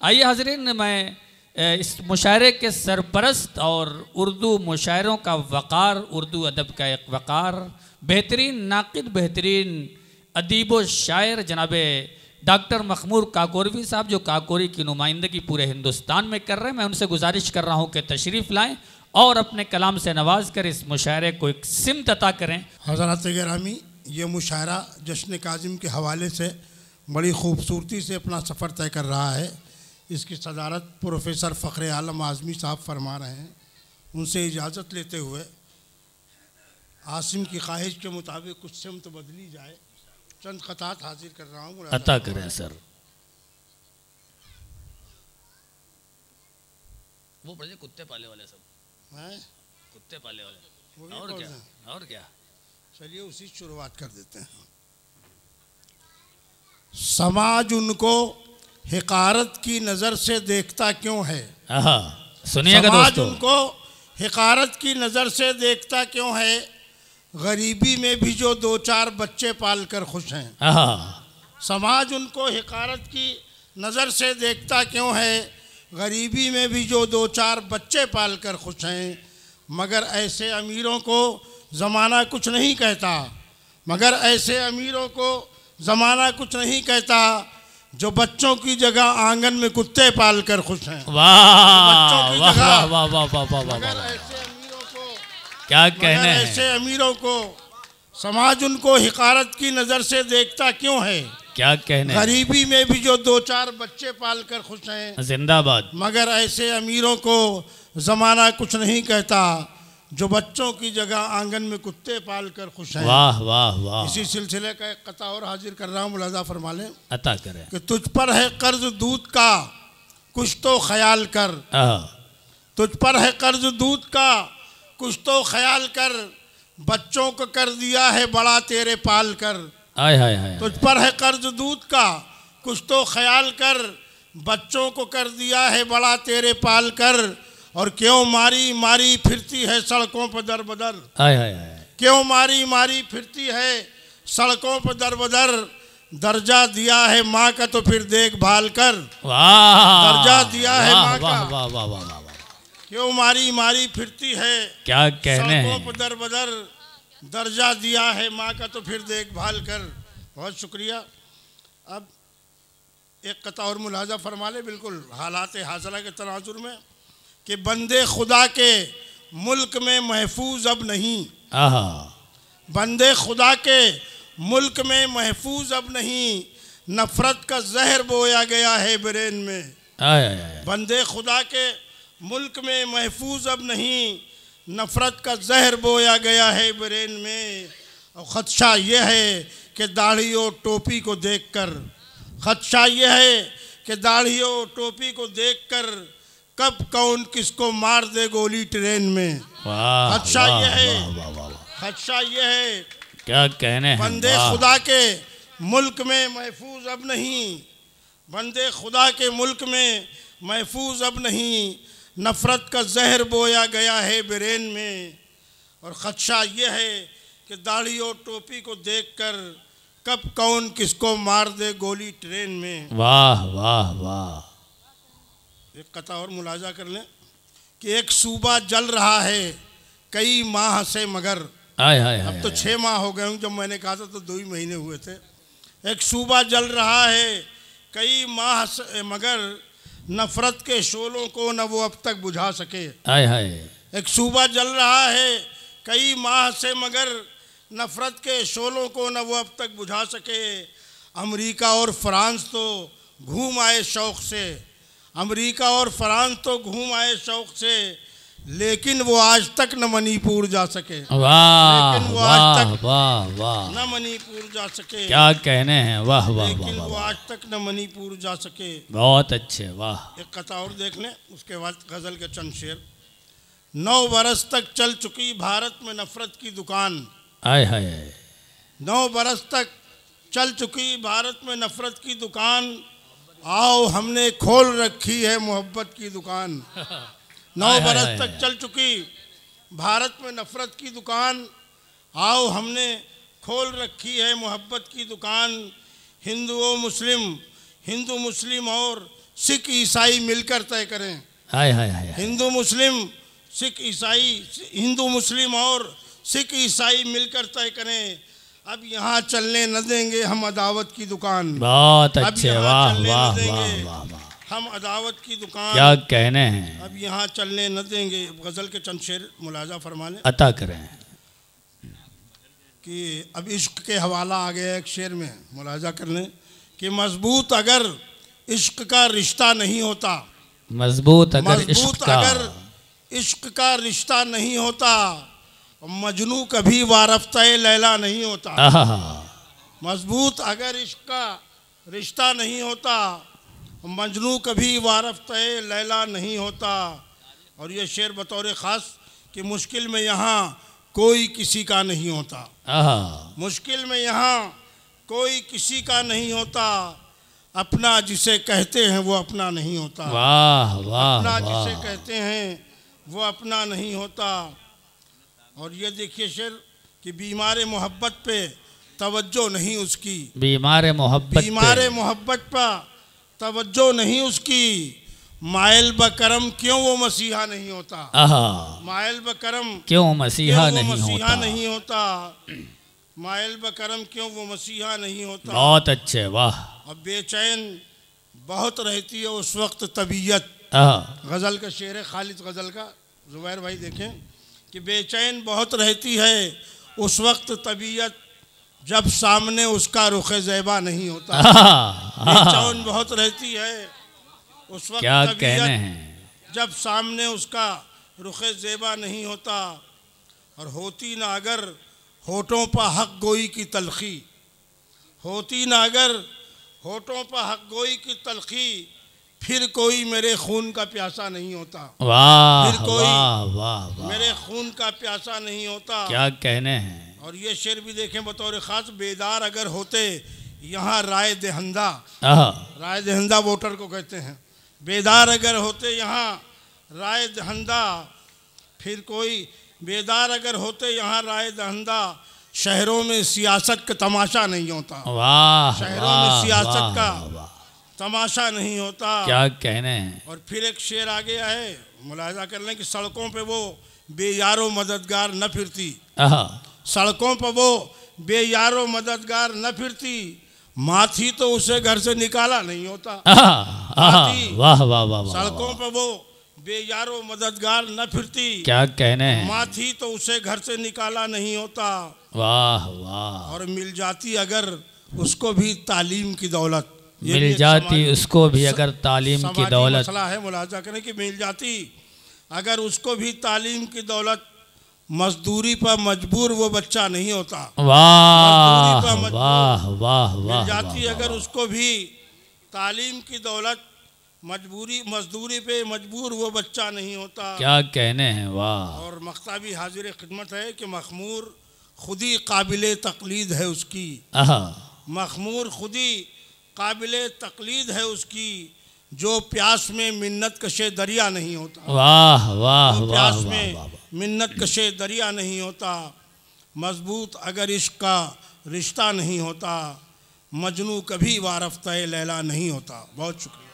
आइए हाज़रीन, मैं इस मुशायरे के सरपरस्त और उर्दू मुशायरों का वक़ार, उर्दू अदब का एक वक़ार, बेहतरीन नाक़िद, बेहतरीन अदीब व शायर जनाब डॉक्टर मखमूर काकोरवी साहब, जो काकोरी की नुमाइंदगी पूरे हिंदुस्तान में कर रहे हैं, मैं उनसे गुजारिश कर रहा हूँ कि तशरीफ़ लाएँ और अपने कलाम से नवाज कर इस मुशायरे को एक सिमत अता करें। हज़रात गिरामी, ये मुशायरा जश्न काज़िम के हवाले से बड़ी खूबसूरती से अपना सफ़र तय कर रहा है। इसकी सदारत प्रोफेसर फ़ख्र आलम आज़मी साहब फरमा रहे हैं। उनसे इजाज़त लेते हुए आसिम की ख्वाहिश के मुताबिक कुछ सिमत बदली जाए, चंद ख़तात हाजिर कर रहा हूँ। अता करें सर। वो पढ़िए, कुत्ते पाले वाले सब हैं, कुत्ते पाले वाले, और क्या और क्या। चलिए उसी शुरुआत कर देते हैं। समाज उनको हिकारत की नज़र से देखता क्यों है? सुनिएगा दोस्तों, उनको हिकारत की नज़र से देखता क्यों है? गरीबी में भी जो दो चार बच्चे पाल कर खुश हैं। समाज उनको हिकारत की नज़र से देखता क्यों है? गरीबी में भी जो दो चार बच्चे पाल कर खुश हैं। मगर ऐसे अमीरों को ज़माना कुछ नहीं कहता, मगर ऐसे अमीरों को ज़माना कुछ नहीं कहता, जो बच्चों की जगह आंगन में कुत्ते पाल कर खुश हैं। वाह वाह वाह वाह वाह वाह वाह वाह। ऐसे अमीरों को क्या कहने हैं? ऐसे अमीरों को समाज उनको हिकारत की नज़र से देखता क्यों है? क्या कहने? गरीबी में भी जो दो चार बच्चे पाल कर खुश हैं। जिंदाबाद। मगर ऐसे अमीरों को ज़माना कुछ नहीं कहता, जो बच्चों की जगह आंगन में कुत्ते पाल कर खुश हैं। वाह वाह वाह। इसी सिलसिले का एक कता और हाजिर कर रहा हूँ, मुलाजा फरमा लें। अता करें। कि तुझ पर है कर्ज दूध का, कुछ तो ख्याल कर। तुझ पर है कर्ज दूध का, कुछ तो ख्याल कर। बच्चों को कर दिया है बड़ा तेरे पाल कर। आय हाय हाय। तुझ पर है कर्ज दूध का, कुछ तो ख्याल कर। बच्चों को कर दिया है बड़ा तेरे पाल कर। और क्यों मारी मारी फिरती है सड़कों पर दर बदर। क्यों मारी मारी फिरती है सड़कों पर दर बदर। दर्जा दिया है माँ का तो फिर देखभाल कर। दर्जा दिया है माँ का, क्यों मारी मारी फिरती है क्या कहने सड़कों पर दर बदर। दर्जा दिया है माँ का तो फिर देखभाल कर। बहुत शुक्रिया। अब एक कता और मुलाजा फरमा ले, बिल्कुल हालात हासिला के तनाजुर में, कि बंदे खुदा के मुल्क में महफूज अब नहीं। बंदे खुदा के मुल्क में महफूज अब नहीं, नफरत का जहर बोया गया है ब्रेन में। बंदे खुदा के मुल्क में महफूज अब नहीं, नफरत का जहर बोया गया है ब्रेन में। और ख़दशा यह है कि दाढ़ी और टोपी को देखकर, ख़दशा यह है कि दाढ़ी और टोपी को देखकर कब कौन किसको मार दे गोली ट्रेन में। खदशा यह है, खदशा यह है। क्या कहने हैं? बंदे खुदा के मुल्क में महफूज अब नहीं, बंदे खुदा के मुल्क में महफूज अब नहीं, नफरत का जहर बोया गया है ब्रेन में। और खदशा यह है कि दाढ़ी और टोपी को देखकर कब कौन किसको मार दे गोली ट्रेन में। वाह वाह वाह। एक कथा और मुलाजा कर लें कि एक सूबा जल रहा है कई माह से, मगर अब तो 6 माह हो गए हूँ, जब मैंने कहा था तो 2 ही महीने हुए थे। एक सूबा जल रहा है कई माह से, मगर नफरत के शोलों को न वो अब तक बुझा सके। एक सूबा जल रहा है कई माह से, मगर नफरत के शोलों को न वो अब तक बुझा सके। अमेरिका और फ्रांस तो घूम आए शौक़ से, अमेरिका और फ्रांस तो घूम आए शौक़ से, लेकिन वो आज तक न मणिपुर जा सके। वाह लेकिन वो वाह आज तक वाह वाह। न मणिपुर जा सके। क्या कहने हैं? वाह वाह। लेकिन वो आज तक न मणिपुर जा सके। बहुत अच्छे, वाह। एक कथा और देख लें, उसके बाद गज़ल के चंद शेर। 9 बरस तक चल चुकी भारत में नफरत की दुकान। आय हाय। 9 बरस तक चल चुकी भारत में नफरत की दुकान। आओ हमने खोल रखी है मोहब्बत की दुकान। 9 बरस तक चल चुकी भारत में नफरत की दुकान। आओ हमने खोल रखी है मोहब्बत की दुकान। हिंदू मुस्लिम और सिख ईसाई मिलकर तय करें। हाय हाय हाय। हिंदू मुस्लिम सिख ईसाई, हिंदू मुस्लिम और सिख ईसाई मिलकर तय करें। अब यहाँ चलने न देंगे हम अदावत की दुकान। बहुत अच्छे, वाह वाह वाह वाह वाह, हम अदावत की दुकान। क्या कहने हैं। अब यहाँ चलने न देंगे। गज़ल के चंद शेर मुलाजा फरमाने अता करें कि अब इश्क के हवाला आ गया एक शेर में, मुलाजा करने कि मजबूत अगर इश्क का रिश्ता नहीं होता, मजबूत अगर इश्क का रिश्ता नहीं होता, मजनू कभी वारफ्ते लैला नहीं होता। मजबूत अगर इश्क का रिश्ता नहीं होता, मजनू कभी वारफ्ते लैला नहीं होता। और ये शेर बतौर ख़ास कि मुश्किल में यहाँ कोई किसी का नहीं होता। मुश्किल में यहाँ कोई किसी का नहीं होता, अपना जिसे कहते हैं वो अपना नहीं होता। वाह वाह, अपना जिसे कहते हैं वो अपना नहीं होता। और ये देखिए शेर कि बीमार मोहब्बत पे तवज्जो नहीं उसकी, बीमार मोहब्बत पर तवज्जो नहीं उसकी, मायल बकरम क्यों वो मसीहा नहीं होता। मायल बकरम क्यों मसीहा नहीं होता, मायल बकरम क्यों वो मसीहा नहीं होता। बहुत अच्छे, वाह। अब बेचैन बहुत रहती है उस वक्त तबीयत। गज़ल का शेर है खालिद गज़ल का, जुबैर भाई देखें कि बेचैन बहुत रहती है उस वक्त तबीयत, जब सामने उसका रुख ज़ैबा नहीं होता। बेचैन बहुत रहती है उस वक्त क्या तबीयत, कहने हैं, जब सामने उसका रुख ज़ैबा नहीं होता। और होती ना अगर होठों पर हक गोई की तलखी, होती ना अगर होठों पर हक गोई की तलखी, फिर कोई मेरे खून का प्यासा नहीं होता। वाह फिर कोई वाह वाह, मेरे खून का प्यासा नहीं होता। क्या कहने हैं। और ये शेर भी देखें बतौर ख़ास, बेदार अगर होते यहाँ राय दहंदा, राय दहंदा वोटर को कहते हैं, बेदार अगर होते यहाँ राय दहंदा, फिर कोई बेदार अगर होते यहाँ राय दहंदा, शहरों में सियासत का तमाशा नहीं होता। वाह, शहरों में सियासत का तमाशा नहीं होता। क्या कहने हैं। और फिर एक शेर आ गया है, मुलाजा कर लें कि सड़कों पे वो बेयारो मददगार न फिरती, सड़कों पर वो बेयारो मददगार न फिरती, माँ थी तो उसे घर से निकाला नहीं होता। वाह वाह वाह, सड़कों पर वो बेयारो मददगार न फिरती, क्या कहने हैं। माँ थी तो उसे घर से निकाला नहीं होता। वाह वाह। और मिल जाती अगर उसको भी तालीम की दौलत, मिल जाती उसको भी अगर तालीम की दौलत, मसला है मुलाजा करें कि मिल जाती अगर उसको भी तालीम की दौलत, मजदूरी पर मजबूर वो बच्चा नहीं होता। वाह वाह वाह, मिल जाती अगर उसको भी तालीम की दौलत, मजदूरी पे मजबूर वो बच्चा नहीं होता। क्या कहने हैं, वाह। और मख्ता भी हाजिर खिदमत है कि मखमूर खुदी काबिल तकलीद है उसकी, मखमूर खुदी काबिल तकलीद है उसकी, जो प्यास में मिन्नत कशे दरिया नहीं होता। वाह वाह, प्यास में मिन्नत कशे दरिया नहीं होता। मजबूत अगर इश्क का रिश्ता नहीं होता, मजनू कभी वारफ्ते लैला नहीं होता। बहुत शुक्रिया।